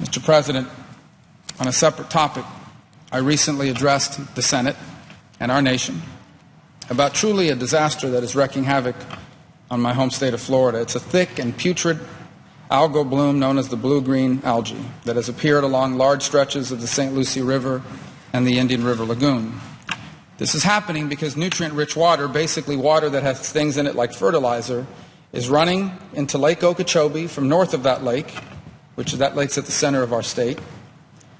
Mr. President, on a separate topic, I recently addressed the Senate and our nation about truly a disaster that is wreaking havoc on my home state of Florida. It's a thick and putrid algal bloom known as the blue-green algae that has appeared along large stretches of the St. Lucie River and the Indian River Lagoon. This is happening because nutrient-rich water, basically water that has things in it like fertilizer, is running into Lake Okeechobee from north of that lake, which is that lake's at the center of our state.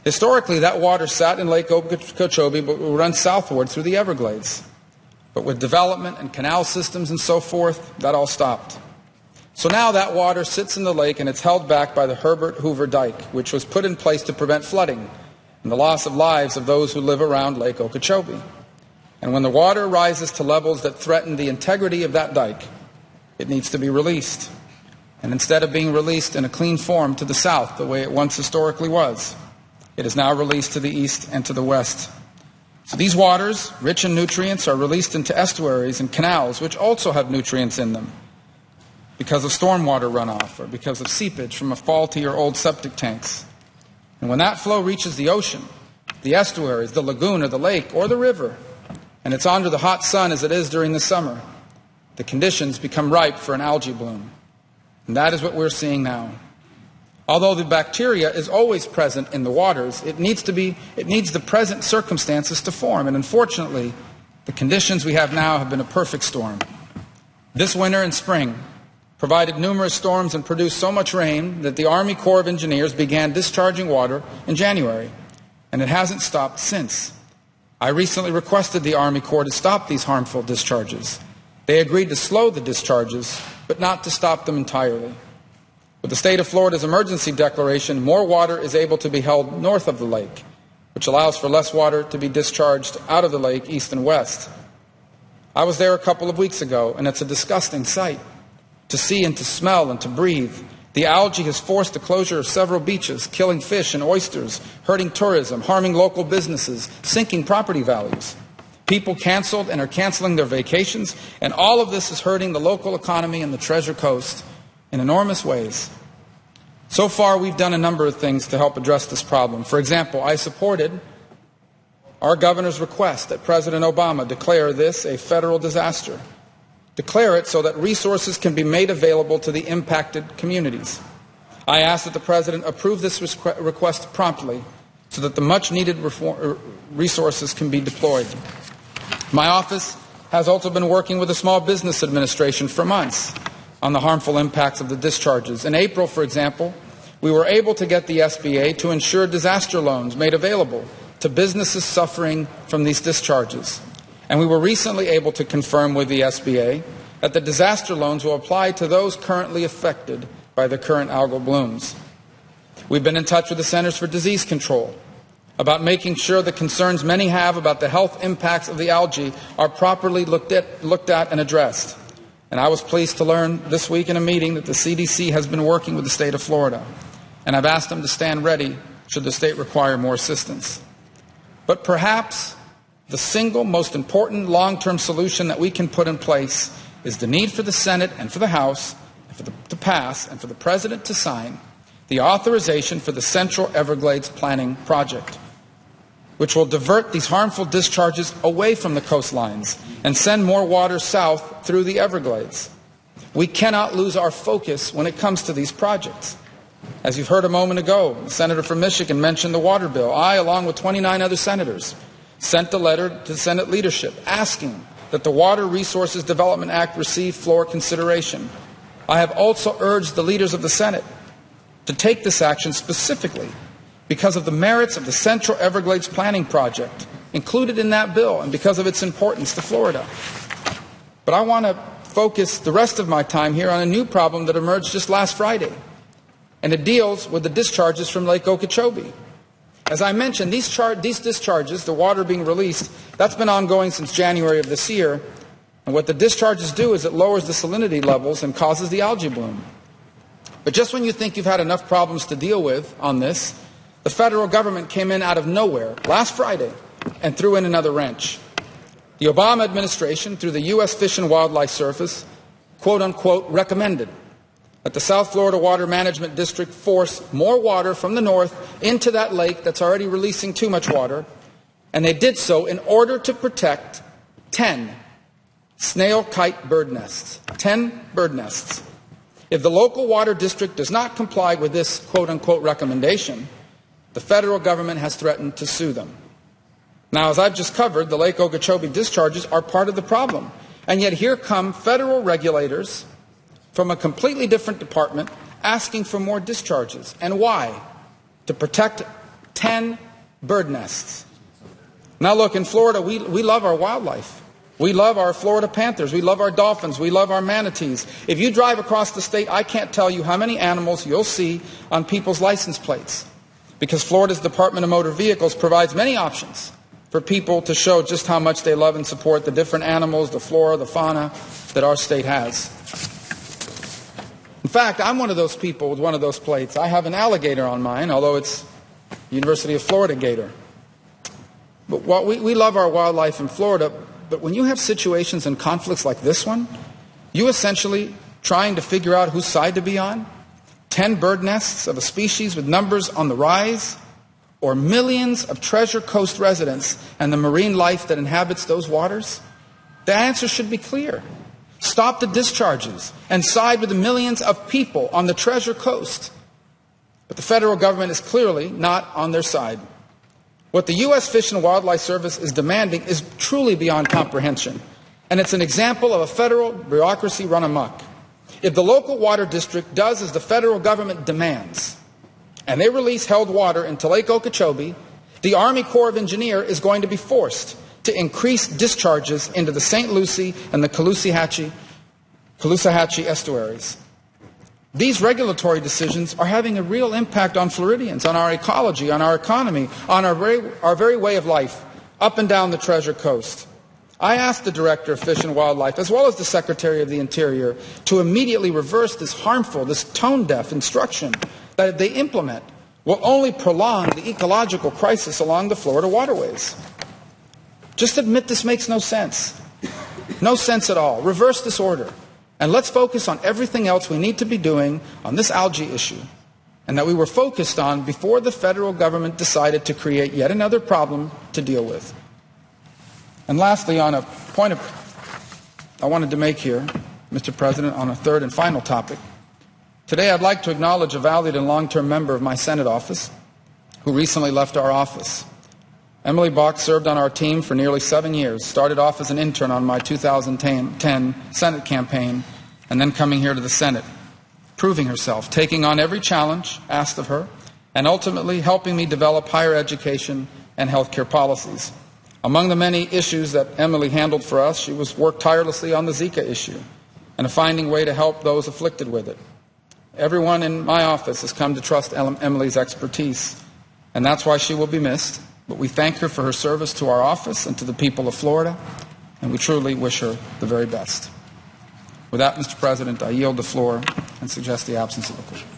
Historically, that water sat in Lake Okeechobee but will run southward through the Everglades. But with development and canal systems and so forth, that all stopped. So now that water sits in the lake and it's held back by the Herbert Hoover Dike, which was put in place to prevent flooding and the loss of lives of those who live around Lake Okeechobee. And when the water rises to levels that threaten the integrity of that dike, it needs to be released. And instead of being released in a clean form to the south, the way it once historically was, it is now released to the east and to the west. So these waters, rich in nutrients, are released into estuaries and canals, which also have nutrients in them because of stormwater runoff or because of seepage from a faulty or old septic tanks. And when that flow reaches the ocean, the estuaries, the lagoon or the lake or the river, and it's under the hot sun as it is during the summer, the conditions become ripe for an algae bloom. And that is what we're seeing now. Although the bacteria is always present in the waters, it needs the present circumstances to form. And unfortunately, the conditions we have now have been a perfect storm. This winter and spring provided numerous storms and produced so much rain that the Army Corps of Engineers began discharging water in January. And it hasn't stopped since. I recently requested the Army Corps to stop these harmful discharges. They agreed to slow the discharges, but not to stop them entirely. With the state of Florida's emergency declaration, more water is able to be held north of the lake, which allows for less water to be discharged out of the lake east and west. I was there a couple of weeks ago, and it's a disgusting sight to see and to smell and to breathe. The algae has forced the closure of several beaches, killing fish and oysters, hurting tourism, harming local businesses, sinking property values. People canceled and are canceling their vacations, and all of this is hurting the local economy and the Treasure Coast in enormous ways. So far, we've done a number of things to help address this problem. For example, I supported our governor's request that President Obama declare this a federal disaster. Declare it so that resources can be made available to the impacted communities. I asked that the President approve this request promptly so that the much-needed resources can be deployed. My office has also been working with the Small Business Administration for months on the harmful impacts of the discharges. In April, for example, we were able to get the SBA to ensure disaster loans made available to businesses suffering from these discharges. And we were recently able to confirm with the SBA that the disaster loans will apply to those currently affected by the current algal blooms. We've been in touch with the Centers for Disease Control about making sure the concerns many have about the health impacts of the algae are properly looked at and addressed. And I was pleased to learn this week in a meeting that the CDC has been working with the state of Florida. And I've asked them to stand ready should the state require more assistance. But perhaps the single most important long-term solution that we can put in place is the need for the Senate and for the House to pass and for the President to sign the authorization for the Central Everglades Planning Project, which will divert these harmful discharges away from the coastlines and send more water south through the Everglades. We cannot lose our focus when it comes to these projects. As you've heard a moment ago, the senator from Michigan mentioned the water bill. I, along with 29 other senators, sent a letter to Senate leadership asking that the Water Resources Development Act receive floor consideration. I have also urged the leaders of the Senate to take this action specifically because of the merits of the Central Everglades Planning Project included in that bill and because of its importance to Florida. But I want to focus the rest of my time here on a new problem that emerged just last Friday, and it deals with the discharges from Lake Okeechobee. As I mentioned, these discharges, the water being released, that's been ongoing since January of this year. And what the discharges do is it lowers the salinity levels and causes the algae bloom. But just when you think you've had enough problems to deal with on this, the federal government came in out of nowhere last Friday and threw in another wrench. The Obama administration, through the U.S. Fish and Wildlife Service, quote unquote, recommended that the South Florida Water Management District force more water from the north into that lake that's already releasing too much water, and they did so in order to protect 10 snail kite bird nests. 10 bird nests. If the local water district does not comply with this quote-unquote recommendation, the federal government has threatened to sue them. Now, as I've just covered, the Lake Okeechobee discharges are part of the problem. And yet here come federal regulators from a completely different department asking for more discharges. And why? To protect 10 bird nests. Now look, in Florida, we love our wildlife. We love our Florida panthers. We love our dolphins. We love our manatees. If you drive across the state, I can't tell you how many animals you'll see on people's license plates, because Florida's Department of Motor Vehicles provides many options for people to show just how much they love and support the different animals, the flora, the fauna that our state has. In fact, I'm one of those people with one of those plates. I have an alligator on mine, although it's University of Florida gator. But we love our wildlife in Florida, but when you have situations and conflicts like this one, you essentially trying to figure out whose side to be on, 10 bird nests of a species with numbers on the rise, or millions of Treasure Coast residents and the marine life that inhabits those waters? The answer should be clear. Stop the discharges and side with the millions of people on the Treasure Coast. But the federal government is clearly not on their side. What the U.S. Fish and Wildlife Service is demanding is truly beyond comprehension, and it's an example of a federal bureaucracy run amok. If the local water district does as the federal government demands, and they release held water into Lake Okeechobee, the Army Corps of Engineers is going to be forced to increase discharges into the St. Lucie and the Caloosahatchee estuaries. These regulatory decisions are having a real impact on Floridians, on our ecology, on our economy, on our very way of life up and down the Treasure Coast. I asked the Director of Fish and Wildlife, as well as the Secretary of the Interior, to immediately reverse this harmful, this tone-deaf instruction that if they implement will only prolong the ecological crisis along the Florida waterways. Just admit this makes no sense. No sense at all. Reverse this order. And let's focus on everything else we need to be doing on this algae issue, and that we were focused on before the federal government decided to create yet another problem to deal with. And lastly, on a point I wanted to make here, Mr. President, on a third and final topic, today I'd like to acknowledge a valued and long-term member of my Senate office who recently left our office. Emily Bach served on our team for nearly 7 years, started off as an intern on my 2010 Senate campaign, and then coming here to the Senate, proving herself, taking on every challenge asked of her, and ultimately helping me develop higher education and healthcare policies. Among the many issues that Emily handled for us, she worked tirelessly on the Zika issue and finding a way to help those afflicted with it. Everyone in my office has come to trust Emily's expertise, and that's why she will be missed. But we thank her for her service to our office and to the people of Florida, and we truly wish her the very best. With that, Mr. President, I yield the floor and suggest the absence of a question.